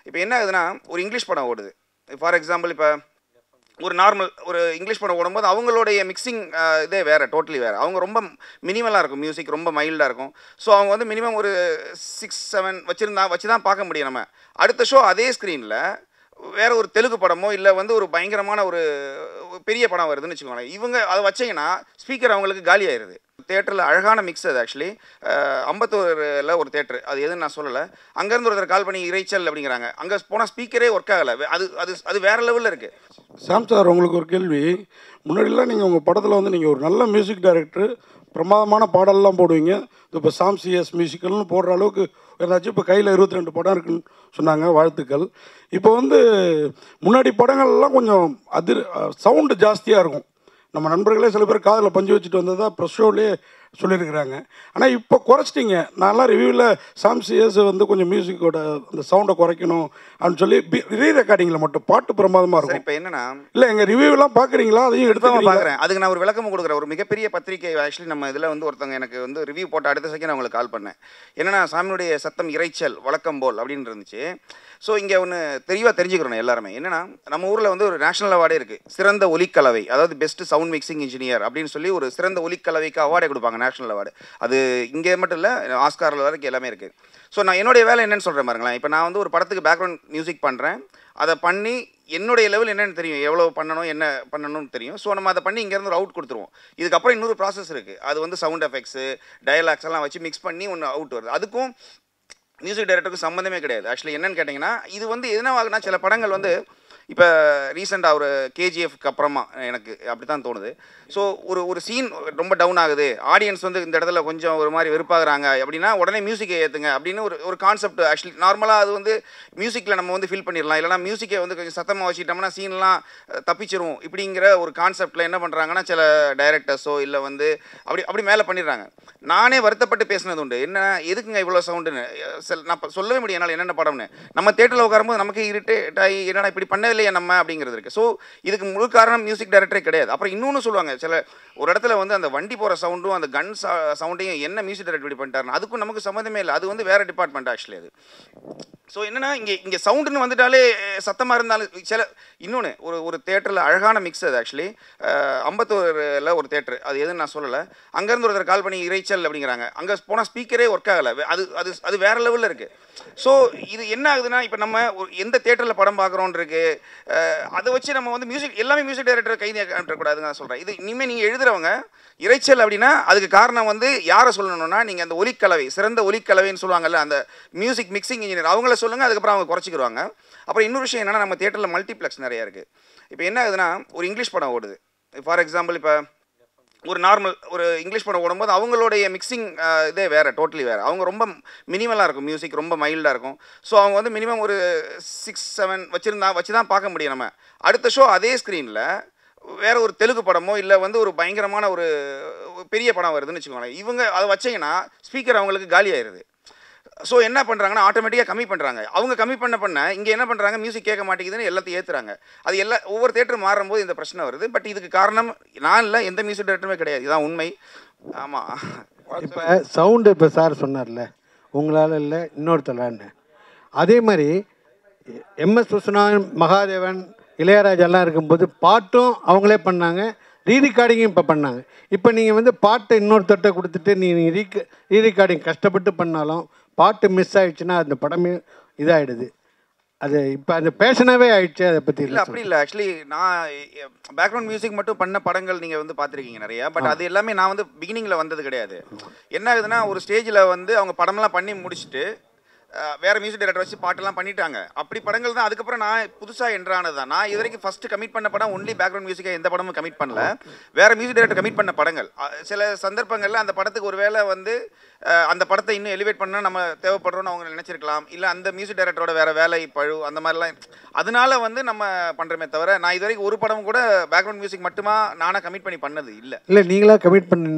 இப்போ என்ன ஆகுதுன்னா ஒரு இங்கிலீஷ் படம் ஓடுது. ஃபார் எக்ஸாம்பிள் இப்போ ஒரு நார்மல் ஒரு இங்கிலீஷ் படம் ஓடும்போது அவங்களுடைய மிக்சிங் இதே வேறு, டோட்டலி வேறு. அவங்க ரொம்ப மினிமலாக இருக்கும், மியூசிக் ரொம்ப மைல்டாக இருக்கும். ஸோ அவங்க வந்து மினிமம் ஒரு 6-7 வச்சு தான் பார்க்க முடியும். நம்ம அடுத்த ஷோ அதே ஸ்க்ரீனில் வேறு ஒரு தெலுங்கு படமோ இல்லை வந்து ஒரு பயங்கரமான ஒரு பெரிய படம் வருதுன்னு வச்சுக்கோங்களேன், இவங்க அதை வச்சிங்கன்னா ஸ்பீக்கர் அவங்களுக்கு காலி ஆயிடுது. தேட்டரில் அழகான மிக்ஸ் அது. ஆக்சுவலி அம்பத்தூரில் ஒரு தேட்டரு, அது எதுன்னு நான் சொல்லலை. அங்கேருந்து ஒருத்தர் கால் பண்ணி இறைச்சல் அப்படிங்கிறாங்க. அங்கே போனால் ஸ்பீக்கரே ஒர்க் ஆகலை. அது அது அது வேறு லெவலில் இருக்குது. சாம் சார், உங்களுக்கு ஒரு கேள்வி. முன்னாடிலாம் நீங்கள் உங்கள் படத்தில் வந்து நீங்கள் ஒரு நல்ல மியூசிக் டைரக்டர், பிரமாதமான பாடல்லாம் போடுவீங்க. இப்போ சாம் சிஎஸ் மியூசிக்கல்னு போடுற அளவுக்கு ஏதாச்சும் இப்போ கையில் 22 படம் இருக்குன்னு சொன்னாங்க, வாழ்த்துக்கள். இப்போ வந்து முன்னாடி படங்கள்லாம் கொஞ்சம் சவுண்டு ஜாஸ்தியாக இருக்கும். நம்ம நண்பர்களே சில பேர் காதில் பஞ்சு வச்சுட்டு வந்ததா ப்ரெஸ் ஷோவிலே சொல்லியிருக்கிறாங்க. ஆனால் இப்போ குறைச்சிட்டிங்க. நான்லாம் ரிவ்யூவில் சாம் சிஎஸ் வந்து கொஞ்சம் மியூசிக்கோட அந்த சவுண்டை குறைக்கணும் அப்படின்னு சொல்லி ரீ ரெக்கார்டிங்கில் மட்டும் பாட்டு பிரமாதமாக இருக்கும். இப்போ என்னன்னா, இல்லை எங்கள் ரிவ்யூவெல்லாம் பார்க்குறீங்களா? அதையும் எடுத்து பார்க்குறேன். அதுக்கு நான் ஒரு விளக்கமும் கொடுக்குறேன். ஒரு மிகப்பெரிய பத்திரிகை ஆக்சுவலி நம்ம இதில் வந்து ஒருத்தவங்க எனக்கு வந்து ரிவ்யூ போட்ட அடுத்த செகண்ட் அவங்களுக்கு கால் பண்ணேன். என்னன்னா, சாமியுடைய சத்தம் இறைச்சல் வழக்கம் போல் அப்படின்னு இருந்துச்சு. ஸோ இங்கே ஒன்று தெளிவாக தெரிஞ்சுக்கிறோம் எல்லாருமே. என்னென்னா, நம்ம ஊரில் வந்து ஒரு நேஷனல் அவார்டே இருக்குது, சிறந்த ஒலிக்கலவை, அதாவது பெஸ்ட் சவுண்ட் மிக்சிங் இன்ஜினியர் அப்படின்னு சொல்லி ஒரு சிறந்த ஒலிக்கலவைக்கு அவார்டே கொடுப்பாங்க, நேஷனல் அவார்டு. அது இங்கே மட்டும் இல்லை, ஆஸ்காரில் வரைக்கும் எல்லாமே இருக்குது. ஸோ நான் என்னுடைய வேலை என்னென்னு சொல்கிறேன் பாருங்களேன். இப்போ நான் வந்து ஒரு படத்துக்கு பேக்ரவுண்ட் மியூசிக் பண்ணுறேன். அதை பண்ணி என்னுடைய லெவல் என்னென்னு தெரியும், எவ்வளோ பண்ணணும், என்ன பண்ணணும்னு தெரியும். ஸோ நம்ம அதை பண்ணி இங்கேருந்து ஒரு அவுட் கொடுத்துருவோம். இதுக்கப்புறம் இன்னொரு ப்ராசஸ் இருக்குது. அது வந்து சவுண்ட் எஃபெக்ட்ஸு, டயலாக்ஸ் எல்லாம் வச்சு மிக்ஸ் பண்ணி ஒன்று அவுட் வருது. அதுக்கும் மியூசிக் டைரக்டருக்கு சம்மந்தமே கிடையாது. ஆக்சுவலி என்னென்னு கேட்டிங்கன்னா, இது வந்து எதனாகுனா சில படங்கள் வந்து இப்போ ரீசெண்டாக ஒரு கேஜிஎஃப்க்கு அப்புறமா எனக்கு அப்படி தான் தோணுது. ஸோ ஒரு சீன் ரொம்ப டவுன் ஆகுது, ஆடியன்ஸ் வந்து இந்த இடத்துல கொஞ்சம் ஒரு மாதிரி வெறுப்பாகிறாங்க அப்படின்னா உடனே மியூசிக்கை ஏற்றுங்க அப்படின்னு ஒரு கான்செப்ட். ஆக்சுவலி நார்மலாக அது வந்து மியூசிக்கில் நம்ம வந்து ஃபில் பண்ணிடலாம். இல்லைனா மியூசிக்கை வந்து கொஞ்சம் சத்தமாக வச்சுக்கிட்டோம்னா சீன்லாம் தப்பிச்சிரும் இப்படிங்கிற ஒரு கான்செப்டில் என்ன பண்ணுறாங்கன்னா சில டைரக்டர்ஸோ இல்லை வந்து அப்படி மேலே பண்ணிடுறாங்க. நானே வருத்தப்பட்டு பேசினது உண்டு. என்ன எதுக்குங்க இவ்வளோ சவுண்டுன்னு நான் சொல்லவே முடியும் என்னால் என்னென்ன படம்னு. நம்ம தேட்டரில் உட்காரும்போது நமக்கு இரிட்டேட் ஆகி என்னடா இப்படி பண்ணதில்லையே நம்ம அப்படிங்கிறது இருக்குது. ஸோ இதுக்கு முழு காரணம் மியூசிக் டைரக்டரே கிடையாது. அப்புறம் இன்னொன்று சொல்லுவாங்க, சில ஒரு இடத்துல வந்து அந்த வண்டி போகிற சவுண்டும் அந்த கன் சவுண்டையும் என்ன மியூசிக் டைரக்டர் இப்படி பண்ணிட்டாருன்னு அதுக்கும் நமக்கு சம்மந்தமே இல்லை. அது வந்து வேறு டிபார்ட்மெண்ட் ஆக்சுவலி அது. ஸோ என்னென்னா இங்கே சவுண்டுன்னு வந்துட்டாலே சத்தமாக இருந்தாலும் சில இன்னொன்று ஒரு தேட்டரில் அழகான மிக்ஸ் அது. ஆக்சுவலி அம்பத்தூரில் ஒரு தேட்டரு, அது எதுன்னு நான் சொல்லலை. அங்கேருந்து ஒருத்தர் கால் பண்ணி இறைச்சல் அப்படிங்கிறாங்க. அங்கே போனால் ஸ்பீக்கரே ஒர்க் ஆகலை. அது அது அது வேறு லெவலில் இருக்குது. ஸோ இது என்ன ஆகுதுன்னா, இப்போ நம்ம எந்த தேட்டரில் படம் பார்க்குறோன்னு இருக்குது, அதை வச்சு நம்ம வந்து மியூசிக் எல்லாமே மியூசிக் டைரக்டர் கை நீட்டக்கூடாதுன்னு நான் சொல்கிறேன். இது இனிமேல் நீங்கள் எழுதுறவங்க இறைச்சல் அப்படின்னா அதுக்கு காரணம் வந்து யாரை சொல்லணும்னா, நீங்கள் அந்த ஒலிக்கலவை, சிறந்த ஒலிக்கலவைன்னு சொல்லுவாங்கல்ல, அந்த மியூசிக் மிக்சிங் இன்ஜினியர் அவங்கள சொல்லுங்கள். அதுக்கப்புறம் அவங்க குறைச்சிக்கிடுவாங்க. அப்புறம் இன்னொரு விஷயம் என்னென்னா, நம்ம தேட்டரில் மல்டிப்ளெக்ஸ் நிறையா இருக்குது. இப்போ என்ன ஆகுதுன்னா, ஒரு இங்கிலீஷ் படம் ஓடுது. ஃபார் எக்ஸாம்பிள் இப்போ ஒரு நார்மல் ஒரு இங்கிலீஷ் படம் ஓடும்போது அவங்களுடைய மிக்சிங் இதே வேறு, டோட்டலி வேறு. அவங்க ரொம்ப மினிமலாக இருக்கும், மியூசிக் ரொம்ப மைல்டாக இருக்கும். ஸோ அவங்க வந்து மினிமம் ஒரு 6-7 வச்சு தான் பார்க்க முடியும். நம்ம அடுத்த ஷோ அதே ஸ்க்ரீனில் வேறு ஒரு தெலுங்கு படமோ இல்லை வந்து ஒரு பயங்கரமான ஒரு பெரிய படம் வருதுன்னு வச்சுக்கோங்களேன், இவங்க அதை வச்சிங்கன்னா ஸ்பீக்கர் அவங்களுக்கு காலி ஆயிடுது. ஸோ என்ன பண்ணுறாங்கன்னா ஆட்டோமேட்டிக்காக கம்மி பண்ணுறாங்க. அவங்க கம்மி பண்ண இங்கே என்ன பண்ணுறாங்க, மியூசிக் கேட்க மாட்டேங்குதுன்னு எல்லாத்தையும் ஏற்றுறாங்க. அது ஒவ்வொரு தேட்டரும் மாறும்போது இந்த பிரச்சனை வருது. பட் இதுக்கு காரணம் நான் இல்லை, எந்த மியூசிக் டைரக்டருமே கிடையாது. இதுதான் உண்மை. ஆமாம். இப்போ சவுண்டு இப்போ சார் சொன்னார்ல, உங்களால் இல்லை இன்னொருத்தலான்னு, அதே மாதிரி எம்எஸ் விஸ்வநாதன், மகாதேவன், இளையராஜெல்லாம் இருக்கும்போது பாட்டும் அவங்களே பண்ணாங்க, ரீரெக்கார்டிங்கும் இப்போ பண்ணாங்க. இப்போ நீங்கள் வந்து பாட்டை இன்னொருத்தட்ட கொடுத்துட்டு நீங்கள் ரீரெக்கார்டிங் கஷ்டப்பட்டு பண்ணாலும் பாட்டு மிஸ் ஆகிடுச்சுன்னா அந்த படமே இதாகிடுது. அது இப்போ அந்த பேஷனாகவே ஆகிடுச்சு. அதை பற்றி இல்லை, அப்படி இல்லை. ஆக்சுவலி நான் பேக்ரவுண்ட் மியூசிக் மட்டும் பண்ண படங்கள் நீங்கள் வந்து பார்த்துருக்கீங்க நிறையா. பட் அது எல்லாமே நான் வந்து பிகினிங்கில் வந்தது கிடையாது. என்ன ஆகுதுன்னா, ஒரு ஸ்டேஜில் வந்து அவங்க படமெல்லாம் பண்ணி முடிச்சுட்டு வேறு மியூசிக் டைரக்டர் வச்சு பாட்டெல்லாம் பண்ணிட்டாங்க. அப்படி படங்கள் தான் அதுக்கப்புறம் நான் புதுசாக என்ட்ரானது தான். நான் இது வரைக்கும் ஃபஸ்ட்டு கமிட் பண்ண படம் ஒன்லி பேக்ரவுண்ட் மியூசிக்கை எந்த படமும் கமிட் பண்ணல. வேறு மியூசிக் டைரக்டர் கமிட் பண்ண படங்கள் சில சந்தர்ப்பங்களில் அந்த படத்துக்கு ஒரு வேளை வந்து அந்த படத்தை இன்னும் எலிவேட் பண்ணால் நம்ம தேவைப்படுறோன்னு அவங்க நினச்சிருக்கலாம். இல்லை அந்த மியூசிக் டைரக்டரோட வேறு வேலை பழு அந்த மாதிரிலாம், அதனால வந்து நம்ம பண்ணுறமே தவிர நான் இது வரைக்கும் ஒரு படம் கூட பேக்ரவுண்ட் மியூசிக் மட்டுமா நானாக கமிட் பண்ணி பண்ணது இல்லை. இல்லை, நீங்களாக கமிட்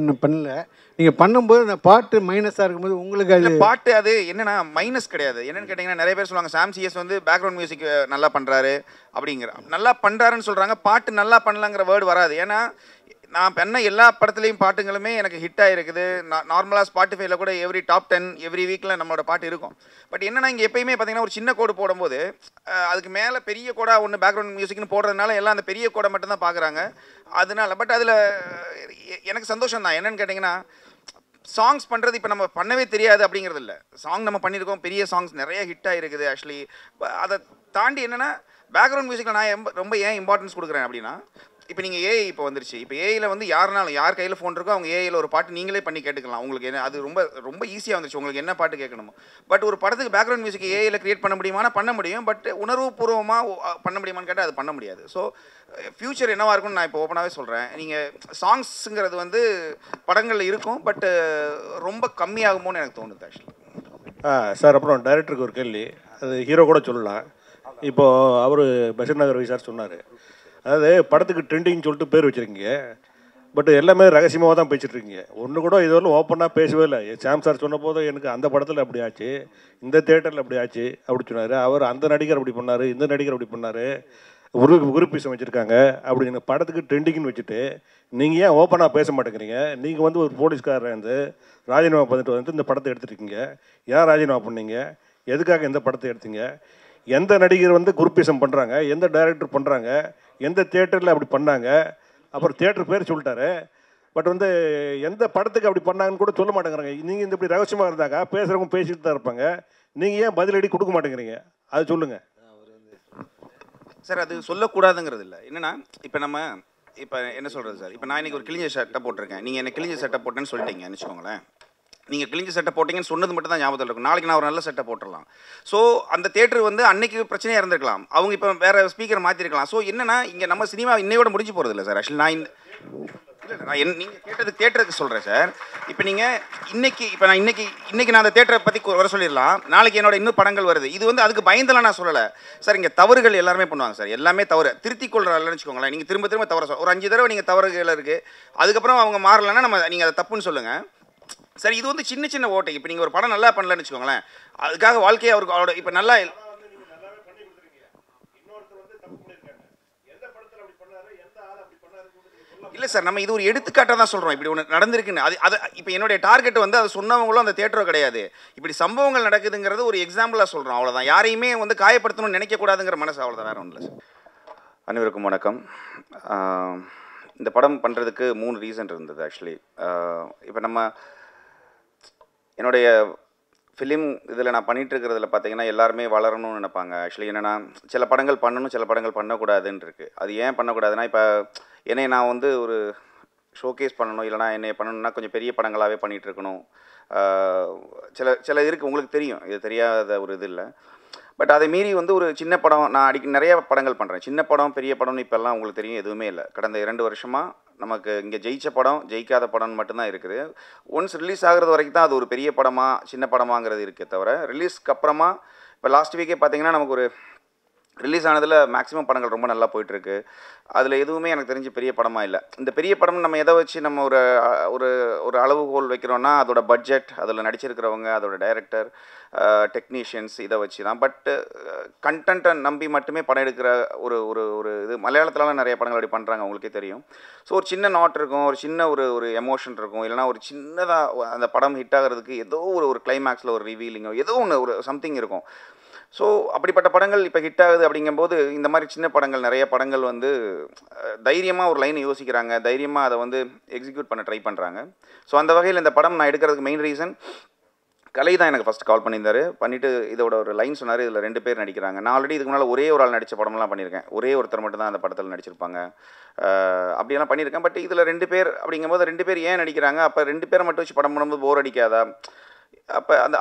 பண்ணல. நீங்கள் பண்ணும்போது அந்த பாட்டு மைனஸாக இருக்கும்போது உங்களுக்கு அது பாட்டு அது என்னென்னா மைனஸ் கிடையாது. என்னென்னு கேட்டிங்கன்னா, நிறைய பேர் சொல்லுவாங்க சாம் சிஎஸ் வந்து பேக்ரவுண்ட் மியூசிக் நல்லா பண்ணுறாரு அப்படிங்கிற, நல்லா பண்ணுறாருன்னு சொல்கிறாங்க. பாட்டு நல்லா பண்ணலாங்கிற வேர்டு வராது. ஏன்னா நான் பண்ண எல்லா படத்துலேயும் பாட்டுங்களுமே எனக்கு ஹிட் ஆகிருக்குது. நார்மலாக ஸ்பாட்டிஃபைல கூட எவ்ரி டாப் 10 எவ்ரி வீக்கில் நம்மளோட பாட்டு இருக்கும். பட் என்னன்னா இங்கே எப்பயுமே பார்த்தீங்கன்னா ஒரு சின்ன கோடு போடும்போது அதுக்கு மேலே பெரிய கோடாக ஒன்று பேக்ரவுண்ட் மியூசிக்னு போடுறதுனால எல்லாம் அந்த பெரிய கோடை மட்டும்தான் பார்க்குறாங்க. அதனால பட் அதில் எனக்கு சந்தோஷம் தான். என்னன்னு கேட்டிங்கன்னா சாங்ஸ் பண்ணுறது இப்போ நம்ம பண்ணவே தெரியாது அப்படிங்கிறது இல்லை. சாங் நம்ம பண்ணியிருக்கோம், பெரிய சாங்ஸ் நிறைய ஹிட் ஆகிருக்குது ஆக்சுவலி. அதை தாண்டி என்னென்னா பேக்ரவுண்ட் மியூசிக்கில் நான் ரொம்ப ஏன் இம்பார்ட்டன்ஸ் கொடுக்குறேன் அப்படின்னா, இப்போ நீங்கள் ஏஐ இப்போ வந்துருச்சு. இப்போ ஏஐயில் வந்து யாருனாலும் யார் கையில் ஃபோன் இருக்கோ அவங்க ஏஐயில் ஒரு பாட்டு நீங்களே பண்ணி கேட்டுக்கலாம். உங்களுக்கு என்ன அது ரொம்ப ஈஸியாக வந்துருச்சு. உங்களுக்கு என்ன பாட்டு கேட்கணுமோ. பட் ஒரு படத்துக்கு பேக்ரவுண்ட் மியூசிக் ஏஐயில் கிரியேட் பண்ண முடியுமானா பண்ண முடியும். பட் உணர்வுபூர்வமாக பண்ண முடியுமான்னு கேட்டால் அது பண்ண முடியாது. ஸோ ஃப்யூச்சர் என்னவாக இருக்கும்னு நான் இப்போ ஓப்பனாகவே சொல்கிறேன். நீங்கள் சாங்ஸுங்கிறது வந்து படங்களில் இருக்கும், பட் ரொம்ப கம்மியாகுமோன்னு எனக்கு தோணுது ஆக்சுவலி. சார் அப்புறம் டைரக்டருக்கு ஒரு கேள்வி, அது ஹீரோ கூட சொல்லலாம். இப்போது அவர் பஷீர் நகர் வை சார் சொன்னார், அதாவது படத்துக்கு ட்ரெண்டிங்னு சொல்லிட்டு பேர் வச்சுருக்கீங்க, பட் எல்லாமே ரகசியமாக தான் பேசிட்டுருக்கீங்க. ஒன்று கூட இதுவரையும் ஓப்பனாக பேசவே இல்லை. சாம் சார் சொன்ன போது எனக்கு அந்த படத்தில் அப்படி ஆச்சு, இந்த தேட்டரில் அப்படி ஆச்சு அப்படி சொன்னார். அவர் அந்த நடிகர் அப்படி பண்ணார், இந்த நடிகர் அப்படி பண்ணார், குரூப்பிசம் வச்சுருக்காங்க அப்படின்னு படத்துக்கு ட்ரெண்டிங்னு வச்சுட்டு நீங்கள் ஏன் ஓப்பனாக பேச மாட்டேங்கிறீங்க? நீங்கள் வந்து ஒரு போலீஸ்காரர் வந்து ராஜினாமா பண்ணிட்டு வந்து இந்த படத்தை எடுத்துருக்கீங்க. ஏன் ராஜினாமா பண்ணீங்க? எதுக்காக இந்த படத்தை எடுத்தீங்க? எந்த நடிகர் வந்து குரூப்பிசம் பண்ணுறாங்க, எந்த டைரக்டர் பண்ணுறாங்க, எந்த தியேட்டரில் அப்படி பண்ணாங்க, அப்புறம் தியேட்டர் பேர் சொல்லிட்டாரு, பட் வந்து எந்த படத்துக்கு அப்படி பண்ணாங்கன்னு கூட சொல்ல மாட்டேங்கிறாங்க. நீங்கள் இந்த இப்படி ரகசியமாக இருந்தாங்க பேசுகிறவங்க பேசிட்டு தான் இருப்பாங்க, நீங்கள் ஏன் பதிலடி கொடுக்க மாட்டேங்கிறீங்க? அது சொல்லுங்கள் சார். அது சொல்லக்கூடாதுங்கிறது இல்லை. என்னென்னா இப்போ என்ன சொல்கிறது சார், இப்போ நான் இன்றைக்கி ஒரு கிழிஞ்ச சட்டை போட்டிருக்கேன். நீங்கள் என்ன கிழிஞ்ச சட்டை போட்டேன்னு சொல்லிட்டீங்கன்னு வச்சுக்கோங்களேன். நீங்கள் கிழிஞ்ச சட்டை போட்டிங்கன்னு சொன்னது மட்டும் தான் ஞாபகத்தில் இருக்கும். நாளைக்கு நான் ஒரு நல்ல சட்டை போட்டுடலாம். ஸோ அந்த தேட்டர் வந்து அன்னைக்கு பிரச்சனையாக இருந்திருக்கலாம். அவங்க இப்போ வேறு ஸ்பீக்கர் மாற்றிருக்கலாம். ஸோ என்னென்னா இங்கே நம்ம சினிமா இன்னையோட முடிஞ்சு போகிறது இல்லை சார். ஆக்சுவலி நான் நீங்கள் கேட்டது தேட்டருக்கு சொல்கிறேன் சார். இப்போ நீங்கள் இன்னைக்கு நான் அந்த தேட்டரை பற்றி வர சொல்லிடலாம். நாளைக்கு என்னோட இன்னும் படங்கள் வருது. இது வந்து அதுக்கு பயந்தெல்லாம் நான் சொல்லலை சார். இங்கே தவறுகள் எல்லாருமே பண்ணுவாங்க சார். எல்லாமே தவறு திருத்திக் கொள்றாங்கன்னு வச்சுக்கோங்களேன். நீங்கள் திரும்ப தவற ஒரு 5 தடவை நீங்கள் தவறுகள் இருக்குது, அதுக்கப்புறம் அவங்க மாறலைன்னா நீங்கள் அதை தப்புன்னு சொல்லுங்கள் சார். இது வந்து சின்ன ஓட்டை. இப்போ நீங்கள் ஒரு படம் நல்லா பண்ணலன்னு வச்சுக்கோங்களேன், அதுக்காக வாழ்க்கையை அவரோட இப்போ நல்லா இல்லை சார். நம்ம இது ஒரு எடுத்துக்காட்டாக தான் சொல்கிறோம். இப்படி ஒன்று நடந்திருக்குன்னு. அது இப்போ என்னுடைய டார்கெட் வந்து அதை சொன்னவங்களும் அந்த தேட்டரோ கிடையாது. இப்படி சம்பவங்கள் நடக்குதுங்கிறது ஒரு எக்ஸாம்பிளாக சொல்கிறோம், அவ்வளோதான். யாரையுமே வந்து காயப்படுத்தணும்னு நினைக்கக்கூடாதுங்கிற மனசு, அவ்வளோதான், வேறு ஒன்றும் இல்லை சார். அனைவருக்கும் வணக்கம். இந்த படம் பண்ணுறதுக்கு 3 ரீசன் இருந்தது ஆக்சுவலி. இப்போ என்னுடைய ஃபிலிம் இதில் நான் பண்ணிகிட்ருக்கிறதுல பார்த்தீங்கன்னா எல்லாருமே வளரணும்னு நினைப்பாங்க. ஆக்சுவலி என்னென்னா சில படங்கள் பண்ணணும், சில படங்கள் பண்ணக்கூடாதுன்னு இருக்குது. அது ஏன் பண்ணக்கூடாதுன்னா, இப்போ என்னை நான் வந்து ஒரு ஷோகேஸ் பண்ணணும், இல்லைனா என்னை பண்ணணுன்னா கொஞ்சம் பெரிய படங்களாகவே பண்ணிகிட்ருக்கணும். சில இருக்குது, உங்களுக்கு தெரியும், இது தெரியாத ஒரு இது இல்லை. பட் அதை மீறி வந்து ஒரு சின்ன படம், நான் நிறைய படங்கள் பண்ணுறேன். சின்ன படம் பெரிய படம்னு இப்போல்லாம் உங்களுக்கு தெரியும் எதுவுமே இல்லை. கடந்த 2 வருஷமாக நமக்கு இங்கே ஜெயிச்ச படம், ஜெயிக்காத படம்னு மட்டும்தான் இருக்குது. ஒன்ஸ் ரிலீஸ் ஆகிறது வரைக்கும் தான் அது ஒரு பெரிய படமா சின்ன படமாங்கிறது இருக்கே தவிர, ரிலீஸ்க்கு அப்புறமா இப்போ லாஸ்ட் வீக்கே பார்த்தீங்கன்னா நமக்கு ஒரு ரிலீஸ் ஆனதில் மேக்ஸிமம் படங்கள் ரொம்ப நல்லா போயிட்டுருக்கு. அதில் எதுவுமே எனக்கு தெரிஞ்சு பெரிய படமாக இல்லை. இந்த பெரிய படம் நம்ம எதை வச்சு நம்ம ஒரு ஒரு ஒரு அளவுகோல் வைக்கிறோன்னா அதோட பட்ஜெட், அதில் நடிச்சிருக்கிறவங்க, அதோட டைரக்டர், டெக்னீஷியன்ஸ், இதை வச்சு தான். பட்டு கண்டென்ட்டை நம்பி மட்டுமே படம் எடுக்கிற ஒரு ஒரு ஒரு இது மலையாளத்துலலாம் நிறைய படங்கள் அப்படி பண்ணுறாங்க, உங்களுக்கே தெரியும். ஸோ ஒரு சின்ன நாட் இருக்கும், ஒரு சின்ன ஒரு எமோஷன் இருக்கும், இல்லைனா ஒரு சின்னதாக அந்த படம் ஹிட் ஆகிறதுக்கு ஏதோ ஒரு கிளைமேக்ஸில் ஒரு ரிவீலிங்கோ ஏதோ ஒன்று ஒரு சம்திங் இருக்கும். ஸோ அப்படிப்பட்ட படங்கள் இப்போ ஹிட் ஆகுது. அப்படிங்கும்போது இந்த மாதிரி சின்ன படங்கள், நிறைய படங்கள் வந்து தைரியமாக ஒரு லைனை யோசிக்கிறாங்க, தைரியமாக அதை வந்து எக்ஸிக்யூட் பண்ண ட்ரை பண்ணுறாங்க. ஸோ அந்த வகையில் இந்த படம் நான் எடுக்கிறதுக்கு மெயின் ரீசன், கலை தான் எனக்கு ஃபஸ்ட் கால் பண்ணியிருந்தார். பண்ணிவிட்டு இதோட ஒரு லைன் சொன்னார், இதில் 2 பேர் நடிக்கிறாங்க. நான் ஆல்ரெடி இதுக்கு முன்னால் ஒரே ஒரு ஆள் நடித்த படம்லாம் பண்ணியிருக்கேன். ஒரே ஒருத்தர் மட்டும் தான் அந்த படத்தில் நடிச்சிருப்பாங்க. அப்படியெல்லாம் பண்ணியிருக்கேன். பட் இதில் 2 பேர் அப்படிங்கும்போது 2 பேர் ஏன் நடிக்கிறாங்க? அப்போ 2 பேரை மட்டும் வச்சு படம் பண்ணும்போது போர் அடிக்காதா?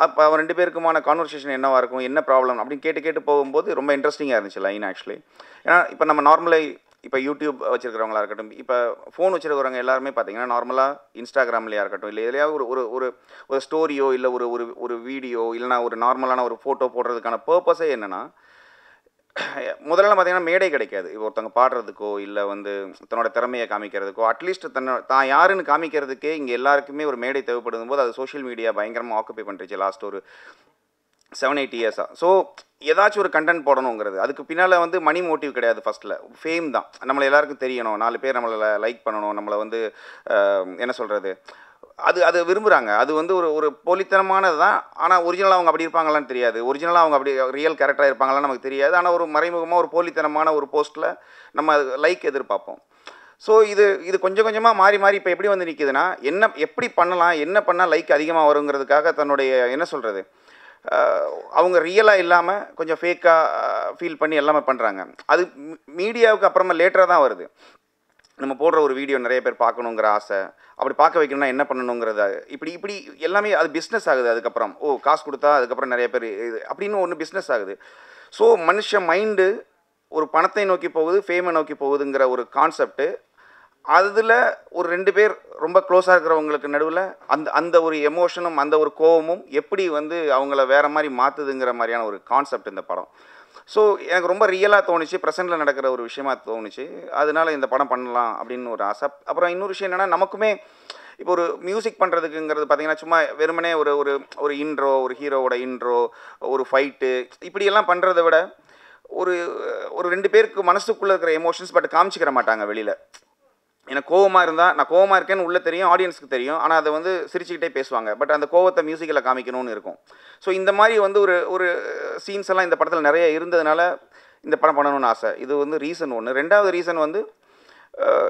அப்போ அவன் 2 பேருக்குமான கான்வர்சேஷன் என்னவாக இருக்கும், என்ன ப்ராப்ளம் அப்படின்னு கேட்டு போகும்போது ரொம்ப இன்ட்ரெஸ்டிங்காக இருந்துச்சு லைன் ஆக்சுவலி. ஏன்னா இப்போ நம்ம நார்மலாக இப்போ யூடியூப் வச்சுருக்கிறவங்களா இருக்கட்டும், இப்போ ஃபோன் வச்சுருக்கிறவங்க எல்லாருமே பார்த்தீங்கன்னா நார்மலாக இன்ஸ்டாகிராம்லையாக இருக்கட்டும், இல்லை எதுலையாவது ஒரு ஸ்டோரியோ இல்லை ஒரு வீடியோ இல்லைனா ஒரு நார்மலான ஒரு ஃபோட்டோ போடுறதுக்கான பர்பஸே என்னென்னா, முதல்ல பார்த்தீங்கன்னா மேடை கிடைக்காது. இப்போ ஒருத்தவங்க பாடுறதுக்கோ இல்லை வந்து தன்னோட திறமையை காமிக்கிறதுக்கோ, அட்லீஸ்ட் தான் யாருன்னு காமிக்கிறதுக்கே இங்கே எல்லாருக்குமே ஒரு மேடை தேவைப்படுதும் போது அது சோஷியல் மீடியா பயங்கரமாக ஆக்குப்பை பண்ணிருச்சு லாஸ்ட் ஒரு 7-8 இயர்ஸாக. ஸோ ஏதாச்சும் ஒரு கண்டென்ட் போடணுங்கிறது, அதுக்கு பின்னால் வந்து மணி மோட்டிவ் கிடையாது. ஃபஸ்ட்டில் ஃபேம் தான். நம்மளை எல்லாருக்கும் தெரியணும், 4 பேர் நம்மளை லைக் பண்ணணும், நம்மளை வந்து என்ன சொல்கிறது, அது விரும்புகிறாங்க. அது வந்து ஒரு போலித்தனமானது தான். ஆனால் ஒரிஜினலாக அவங்க அப்படி இருப்பாங்களான்னு தெரியாது. ஒரிஜினலாக அவங்க அப்படி ரியல் கேரக்டராக இருப்பாங்களான்னு நமக்கு தெரியாது. ஆனால் ஒரு மறைமுகமாக ஒரு போலித்தனமான ஒரு போஸ்ட்டில் நம்ம லைக் எதிர்பார்ப்போம். ஸோ இது கொஞ்சம் கொஞ்சமாக மாறி மாறி இப்போ எப்படி வந்து நிற்கிதுன்னா, எப்படி பண்ணலாம், என்ன பண்ணால் லைக் அதிகமாக வருங்கிறதுக்காக தன்னுடைய என்ன சொல்கிறது, அவங்க ரியலாக இல்லாமல் கொஞ்சம் ஃபேக்காக ஃபீல் பண்ணி எல்லாமே பண்ணுறாங்க. அது மீடியாவுக்கு அப்புறமா லேட்டராக தான் வருது. நம்ம போடுற ஒரு வீடியோ நிறைய பேர் பார்க்கணுங்கிற ஆசை, அப்படி பார்க்க வைக்கணும்னா என்ன பண்ணணுங்கிறத இப்படி எல்லாமே அது பிஸ்னஸ் ஆகுது. அதுக்கப்புறம் காசு கொடுத்தா அதுக்கப்புறம் நிறைய பேர் இது அப்படின்னு ஒன்று பிஸ்னஸ் ஆகுது. ஸோ மனுஷ மைண்டு ஒரு பணத்தை நோக்கி போகுது, ஃபேமை நோக்கி போகுதுங்கிற ஒரு கான்செப்ட்டு. அதில் ஒரு 2 பேர் ரொம்ப க்ளோஸாக இருக்கிறவங்களுக்கு நடுவில் அந்த ஒரு எமோஷனும் அந்த ஒரு கோவமும் எப்படி வந்து அவங்கள வேறு மாதிரி மாற்றுதுங்கிற மாதிரியான ஒரு கான்செப்ட் இந்த படம். ஸோ எனக்கு ரொம்ப ரியலாக தோணுச்சு, ப்ரெசென்ட்டில் நடக்கிற ஒரு விஷயமாக தோணுச்சு. அதனால இந்த படம் பண்ணலாம் அப்படின்னு ஒரு ஆசை. அப்புறம் இன்னொரு விஷயம் என்னென்னா, நமக்குமே இப்போ ஒரு மியூசிக் பண்ணுறதுக்குங்கிறது பார்த்திங்கன்னா சும்மா வெறுமனே ஒரு இன்ட்ரோ, ஒரு ஹீரோவோட இன்ட்ரோ, ஒரு ஃபைட்டு, இப்படியெல்லாம் பண்ணுறத விட ஒரு 2 பேருக்கு மனசுக்குள்ளே இருக்கிற எமோஷன்ஸ் பட் காமிச்சிக்கிற மாட்டாங்க வெளியில். எனக்கு கோவமாக இருந்தால் நான் கோவமாக இருக்கேன்னு உள்ளே தெரியும், ஆடியன்ஸுக்கு தெரியும். ஆனால் அதை வந்து சிரிச்சுக்கிட்டே பேசுவாங்க. பட் அந்த கோவத்தை மியூசிக்கில் காமிக்கணும்னு இருக்கும். ஸோ இந்த மாதிரி வந்து ஒரு சீன்ஸ் எல்லாம் இந்த படத்தில் நிறைய இருந்ததுனால இந்த படம் பண்ணணும்னு ஆசை. இது வந்து ரீசன் ஒன்று. 2வது ரீசன் வந்து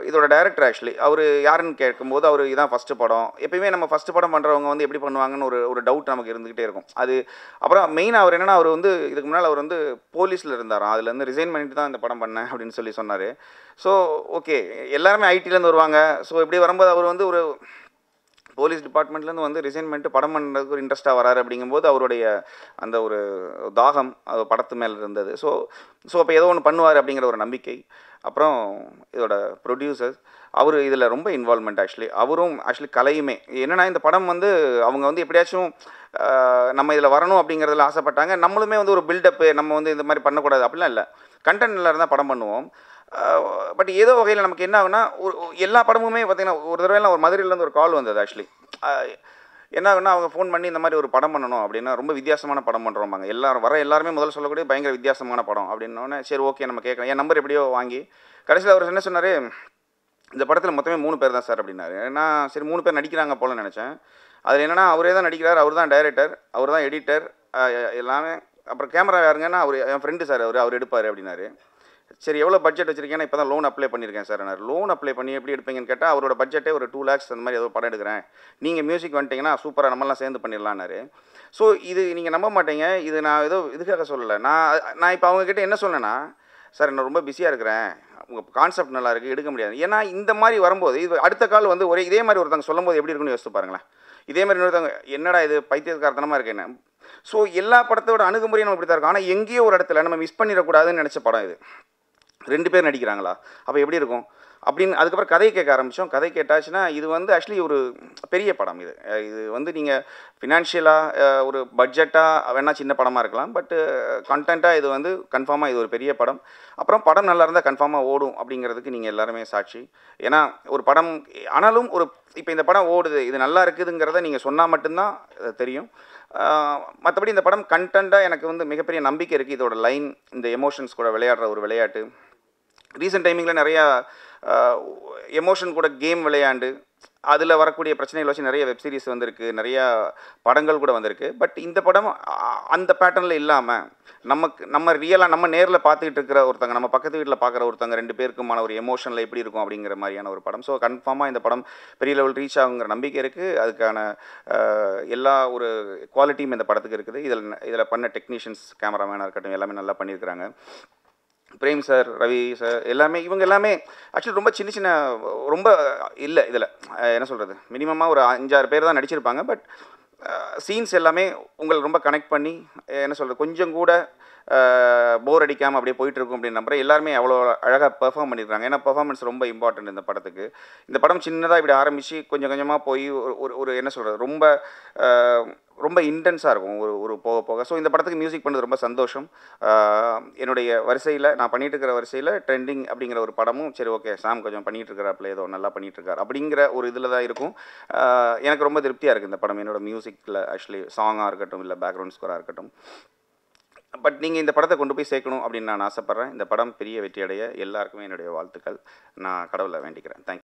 இதோட டைரக்டர் ஆக்சுவலி அவர் யாருன்னு கேட்கும்போது அவர் இதான் ஃபஸ்ட்டு படம். எப்பயுமே நம்ம ஃபஸ்ட்டு படம் பண்ணுறவங்க வந்து எப்படி பண்ணுவாங்கன்னு ஒரு டவுட் நமக்கு இருந்துக்கிட்டே இருக்கும். அது அப்புறம் மெயினாக அவர் என்னென்னா, அவர் வந்து இதுக்கு முன்னால் அவர் வந்து போலீஸில் இருந்தாராம். அதுலேருந்து ரிசைன் பண்ணிட்டு தான் இந்த படம் பண்ணேன் அப்படின்னு சொல்லி சொன்னார். ஸோ ஓகே, எல்லாருமே ஐடிலேருந்து வருவாங்க. ஸோ இப்படி வரும்போது அவர் வந்து ஒரு போலீஸ் டிபார்ட்மெண்ட்லேருந்து வந்து ரிசைன் பண்ணிட்டு படம் பண்ணுறதுக்கு ஒரு இன்ட்ரெஸ்ட்டாக வராரு. அப்படிங்கும்போது அவருடைய அந்த ஒரு தாகம் அது படத்து மேலே இருந்தது. ஸோ அப்போ ஏதோ ஒன்று பண்ணுவார் அப்படிங்கிற ஒரு நம்பிக்கை. அப்புறம் இதோட ப்ரொடியூசர் அவர் இதில் ரொம்ப இன்வால்மெண்ட் ஆக்சுவலி. அவரும் ஆக்சுவலி கலையுமே என்னென்னா, இந்த படம் வந்து அவங்க வந்து எப்படியாச்சும் நம்ம இதில் வரணும் அப்படிங்கிறதுல ஆசைப்பட்டாங்க. நம்மளுமே வந்து ஒரு பில்டப்பு, நம்ம வந்து இந்த மாதிரி பண்ணக்கூடாது அப்படிலாம் இல்லை. கண்டென்ட் நல்லா இருந்தால் படம் பண்ணுவோம். பட் ஏதோ வகையில் நமக்கு என்ன ஆகுனா, எல்லா படமுமே பார்த்திங்கன்னா ஒரு தடவைலாம் ஒரு மதுரையிலேருந்து ஒரு கால் வந்தது ஆக்சுவலி. என்ன ஆகுனா, அவங்க ஃபோன் பண்ணி இந்த மாதிரி ஒரு படம் பண்ணணும் அப்படின்னா, ரொம்ப வித்தியாசமான படம் பண்ணுறோம்பாங்க. எல்லாருமே முதல்ல சொல்லக்கூடிய பயங்கர வித்தியாசமான படம் அப்படின்னோடனே சரி ஓகே நம்ம கேட்கலாம். என் நம்பர் எப்படியோ வாங்கி கடைசியில் அவர் என்ன சொன்னார், இந்த படத்தில் மொத்தமே 3 பேர் தான் சார் அப்படின்னாரு. நான் சரி 3 பேர் நடிக்கிறாங்க போல நினச்சேன். அதில் என்னென்னா, அவரே தான் நடிக்கிறார், அவர் தான் டைரக்டர், அவர் தான் எடிட்டர் எல்லாமே. அப்புறம் கேமரா யாருங்கன்னா, அவர் என் ஃப்ரெண்டு சார், அவர் எடுப்பார் அப்படின்னாரு. சரி எவ்வளோ பட்ஜெட் வச்சுருக்கேன்னா, இப்போ தான் லோன் அப்ளை பண்ணியிருக்கேன் சார். நான் லோன் அப்ளை பண்ணி எப்படி எடுப்பீங்கன்னு கேட்டால், அவரோட பட்ஜெட்டே ஒரு 2 lakhs அந்த மாதிரி ஏதோ படம் எடுக்கிறேன், நீங்கள் மியூசிக் வந்துட்டிங்கன்னா சூப்பராக நம்மளாம் சேர்ந்து பண்ணிடலான்னாரு. ஸோ இது நீங்கள் நம்ப மாட்டீங்க, இது நான் ஏதோ இதுக்காக சொல்லலை. நான் இப்போ அவங்கக்கிட்ட என்ன சொன்னேன்னா, சார் நான் ரொம்ப பிஸியாக இருக்கிறேன், உங்கள் கான்செப்ட் நல்லா இருக்குது, எடுக்க முடியாது. ஏன்னா இந்த மாதிரி வரும்போது இது அடுத்த கால் வந்து இதே மாதிரி ஒருத்தவங்க சொல்லும்போது எப்படி இருக்குன்னு யோசிச்சு பாருங்களேன். இதே மாதிரி இன்னொருத்தவங்க என்னடா இது பைத்தியக்காரத்தனமாக இருக்கு என்ன. ஸோ எல்லா படத்தோட அணுகுமுறையும் நம்ம இப்படி தான் இருக்கும். ஆனால் எங்கேயோ ஒரு இடத்துல நம்ம மிஸ் பண்ணிடக்கூடாதுன்னு நினச்ச படம் இது. 2 பேர் நடிக்கிறாங்களா, அப்போ எப்படி இருக்கும் அப்படின்னு. அதுக்கப்புறம் கதை கேட்க ஆரம்பித்தோம். கதை கேட்டாச்சுன்னா இது வந்து ஆக்சுவலி ஒரு பெரிய படம். இது வந்து நீங்கள் ஃபினான்ஷியலாக ஒரு பட்ஜெட்டாக வேணால் சின்ன படமாக இருக்கலாம், பட்டு கண்டென்ட்டாக இது வந்து கன்ஃபார்மாக இது ஒரு பெரிய படம். அப்புறம் படம் நல்லா இருந்தால் கன்ஃபார்மாக ஓடும் அப்படிங்கிறதுக்கு நீங்கள் எல்லாருமே சாட்சி. ஏன்னா ஒரு படம் ஆனாலும் இப்போ இந்த படம் ஓடுது, இது நல்லா இருக்குதுங்கிறத நீங்கள் சொன்னால் மட்டும்தான் தெரியும். மற்றபடி இந்த படம் கண்டென்ட்டாக எனக்கு வந்து மிகப்பெரிய நம்பிக்கை இருக்குது. இதோட லைன், இந்த எமோஷன்ஸ் கூட விளையாடுற ஒரு விளையாட்டு. ரீசெண்ட் டைமிங்கில் நிறையா எமோஷன் கூட கேம் விளையாண்டு அதில் வரக்கூடிய பிரச்சனைகள் வச்சு நிறைய வெப்சீரிஸ் வந்திருக்கு, நிறையா படங்கள் கூட வந்திருக்கு. பட் இந்த படம் அந்த பேட்டர்னில் இல்லாமல் நம்ம ரியலாக நம்ம நேரில் பார்த்துக்கிட்டு இருக்கிற ஒருத்தங்க, நம்ம பக்கத்து வீட்டில் பார்க்குற ஒருத்தங்க 2 பேருக்குமான ஒரு எமோஷனில் எப்படி இருக்கும் அப்படிங்கிற மாதிரியான ஒரு படம். ஸோ கன்ஃபார்மாக இந்த படம் பெரிய லெவல் ரீச் ஆகுங்கிற நம்பிக்கை இருக்குது. அதுக்கான எல்லா ஒரு குவாலிட்டியும் இந்த படத்துக்கு இருக்குது. இதில் பண்ண டெக்னீஷியன்ஸ், கேமராமேனாக இருக்கட்டும், எல்லாமே நல்லா பண்ணியிருக்கிறாங்க. பிரேம் சார், ரவி சார், இவங்க எல்லாமே ஆக்சுவலி ரொம்ப சின்ன ரொம்ப இல்லை இதில் என்ன சொல்கிறது, மினிமமாக ஒரு 5-6 பேர் தான் நடிச்சிருப்பாங்க. பட் சீன்ஸ் எல்லாமே உங்களை ரொம்ப கனெக்ட் பண்ணி என்ன சொல்கிறது, கொஞ்சம் கூட போர் அடிக்காமல் அப்படியே போயிட்டுருக்கும் அப்படின்னு நம்புறேன். எல்லாருமே அவ்வளோ அழகாக பெர்ஃபார்ம் பண்ணியிருக்காங்க. ஏன்னா பெர்ஃபார்மன்ஸ் ரொம்ப இம்பார்ட்டன்ட் இந்த படத்துக்கு. இந்த படம் சின்னதாக இப்படி ஆரம்பித்து கொஞ்சம் கொஞ்சமாக போய் ஒரு என்ன சொல்கிறது, ரொம்ப இன்டென்ஸாக இருக்கும் ஒரு போக போக. ஸோ இந்த படத்துக்கு மியூசிக் பண்ணது ரொம்ப சந்தோஷம். என்னுடைய வரிசையில் நான் பண்ணிகிட்டு இருக்கிற வரிசையில் ட்ரெண்டிங் அப்படிங்கிற ஒரு படமும் சரி ஓகே சாம் கொஞ்சம் பண்ணிகிட்டு இருக்கிறாப்புல, ஏதோ நல்லா பண்ணிகிட்ருக்கார் அப்படிங்கிற ஒரு இதில் தான் இருக்கும். எனக்கு ரொம்ப திருப்தியாக இருக்குது இந்த படம். என்னோடய மியூசிக்கில் ஆக்சுவலி சாங்காக இருக்கட்டும் இல்லை பேக்ரவுண்ட் ஸ்கோராக இருக்கட்டும். பட் நீங்கள் இந்த படத்தை கொண்டு போய் சேர்க்கணும் அப்படின்னு நான் ஆசைப்பட்றேன். இந்த படம் பெரிய வெற்றி அடைய எல்லாருக்குமே என்னுடைய வாழ்த்துக்கள். நான் கடவுளை வேண்டிக்கிறேன். தேங்க்யூ.